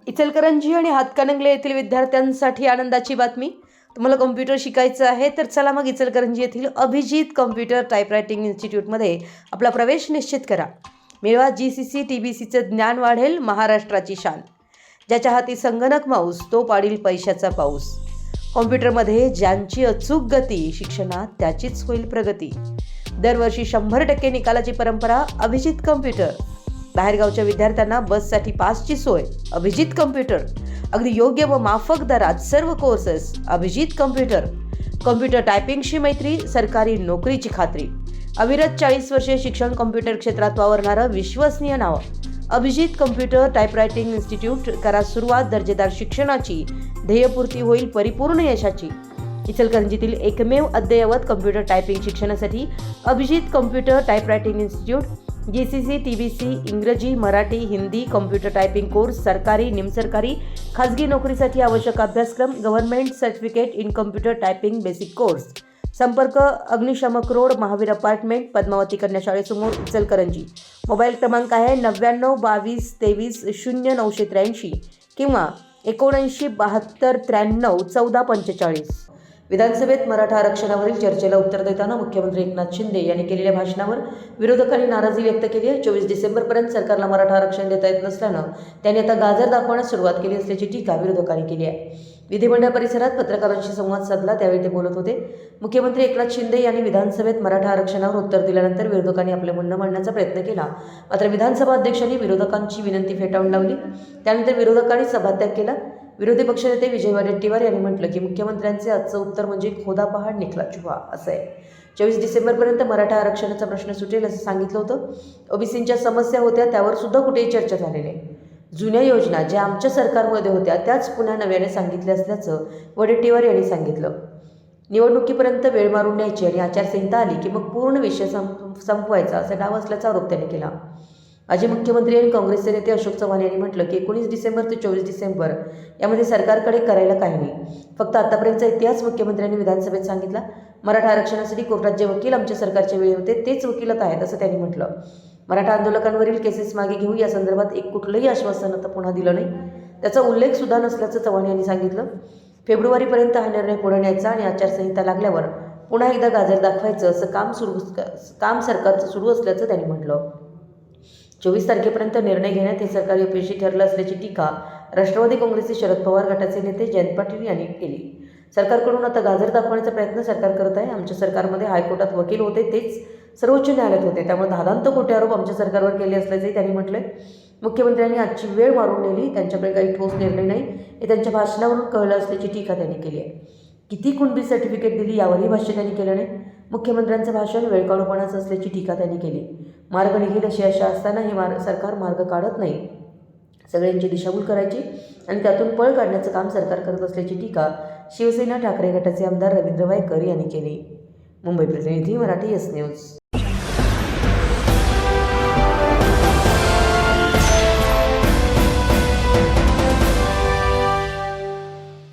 इचलकरंजी आणि हातकणंगले येथील विद्यार्थ्यांसाठी आनंदाची बातमी. तुम्हाला कॉम्प्युटर शिकायचं आहे तर चला मग इचलकरंजी येथील अभिजित कॉम्प्युटर टायपरायटिंग इन्स्टिट्यूटमध्ये आपला प्रवेश निश्चित करा. मिळवा GCC TBCचं ज्ञान वाढेल महाराष्ट्राची शान. ज्याच्या हाती संगणक माऊस तो पाडील पैशाचा पाऊस. कॉम्प्युटरमध्ये ज्यांची अचूक गती, शिक्षणात त्याचीच होईल प्रगती. दरवर्षी 100% निकालाची परंपरा अभिजित कॉम्प्युटर. बाहेरगावच्या विद्यार्थ्यांना बससाठी पासची सोय. अभिजित कॉम्प्युटर. अगदी योग्य व माफक दरात सर्व कोर्सेस. अभिजित कॉम्प्युटर. कॉम्प्युटर टायपिंगशी मैत्री, सरकारी नोकरीची खात्री. अविरत 40 वर्षे शिक्षण कॉम्प्युटर क्षेत्रात वावरणारं विश्वसनीय नाव. Abhijit computer typewriting institute. करा सुरुवात दर्जेदार शिक्षणाची. ध्येयपूर्ती होईल परिपूर्ण यशाची. इचलकरंजीतील एकमेव अद्ययावत कॉम्प्युटर टायपिंग शिक्षणासाठी Abhijit computer typewriting institute. GCC TBC इंग्रजी, Marathi, Hindi computer typing course. सरकारी, निमसरकारी, खाजगी नोकरीसाठी आवश्यक अभ्यासक्रम. Government certificate in computer typing basic course. संपर्क अग्निशामक रोड, महावीर अपार्टमेंट, पद्मावती कन्या शाळेसमोर, इचलकरंजी. मोबाईल क्रमांक आहे 99 22 23 0983 किंवा 79 72 93 14 45. विधानसभेत मराठा आरक्षणावरील चर्चेला उत्तर देताना मुख्यमंत्री एकनाथ शिंदे यांनी केलेल्या भाषणावर विरोधकांनी नाराजी व्यक्त केली आहे. 24 डिसेंबरपर्यंत सरकारला मराठा आरक्षण देता येत नसल्यानं त्यांनी आता गाजर दाखवण्यास सुरुवात केली असल्याची टीका विरोधकांनी केली आहे. विधिमंडळ परिसरात पत्रकारांशी संवाद साधला त्यावेळी ते बोलत होते. मुख्यमंत्री एकनाथ शिंदे यांनी विधानसभेत मराठा आरक्षणावर उत्तर दिल्यानंतर विरोधकांनी आपले म्हणणं मांडण्याचा प्रयत्न केला. मात्र विधानसभा अध्यक्षांनी विरोधकांची विनंती फेटाळून लावली. त्यानंतर विरोधकांनी सभात्याग केला. विरोधी पक्षनेते विजय वडेट्टीवार यांनी म्हटलं की मुख्यमंत्र्यांचे आजचं उत्तर म्हणजे खोदा पहाड निखला चुहा असं आहे. 24 डिसेंबरपर्यंत मराठा आरक्षणाचा प्रश्न सुटेल असं सांगितलं होतं. ओबीसींच्या समस्या होत्या त्यावर सुद्धा कुठेही चर्चा झाली नाही. जुन्या योजना ज्या आमच्या सरकारमध्ये होत्या त्याच पुन्हा नव्याने सांगितल्या असल्याचं वडेट्टीवार यांनी सांगितलं. निवडणुकीपर्यंत वेळ मारून न्यायची आणि आचारसंहिता आली की मग पूर्ण विषय संपवायचा असा डाव असल्याचा आरोप त्यांनी केला. माजी मुख्यमंत्री आणि काँग्रेसचे नेते अशोक चव्हाण यांनी म्हटलं की 19 डिसेंबर ते 24 डिसेंबर यामध्ये सरकारकडे करायला काही नाही. फक्त आतापर्यंतचा इतिहास मुख्यमंत्र्यांनी विधानसभेत सांगितला. मराठा आरक्षणासाठी कोर्टात जे वकील आमच्या सरकारच्या वेळी होते तेच वकीलत आहेत असं त्यांनी म्हटलं. मराठा आंदोलकांवरील केसेस मागे घेऊ या संदर्भात एक कुठलंही आश्वासन आता पुन्हा दिलं नाही. त्याचा उल्लेख सुद्धा नसल्याचं चव्हाण यांनी सांगितलं. फेब्रुवारीपर्यंत हा निर्णय पुढे न्यायचा आणि आचारसंहिता लागल्यावर पुन्हा एकदा गाजर दाखवायचं असं काम सरकारचं सुरू असल्याचं त्यांनी म्हटलं. 24 तारखेपर्यंत निर्णय घेण्यात हे सरकार अपयशी ठरलं असल्याची टीका राष्ट्रवादी काँग्रेसचे शरद पवार गटाचे नेते जयंत पाटील यांनी केली. सरकारकडून आता गाजर दाखवण्याचा प्रयत्न सरकार करत आहे. आमच्या सरकारमध्ये हायकोर्टात वकील होते तेच सर्वोच्च न्यायालयात होते त्यामुळे धादांत खोटे आरोप आमच्या सरकारवर केले असल्याचंही त्यांनी म्हटलंय. मुख्यमंत्र्यांनी आजची वेळ मारून नेली. त्यांच्याकडे काही ठोस निर्णय नाही हे त्यांच्या भाषणावरून कळलं असल्याची टीका त्यांनी केली आहे. किती कुणबी सर्टिफिकेट दिली यावरही भाष्य त्यांनी केलं नाही. मुख्यमंत्र्यांचं भाषण वेळकाढूपणाचं असल्याची टीका त्यांनी केली. मार्ग निघेल अशी आशा असताना हे सरकार मार्ग काढत नाही. सगळ्यांची दिशाभूल करायची आणि त्यातून पळ काढण्याचं काम सरकार करत असल्याची टीका शिवसेना ठाकरे गटाचे आमदार रवींद्र वायकर यांनी केली. मुंबई प्रतिनिधी, मराठी, यस न्यूज.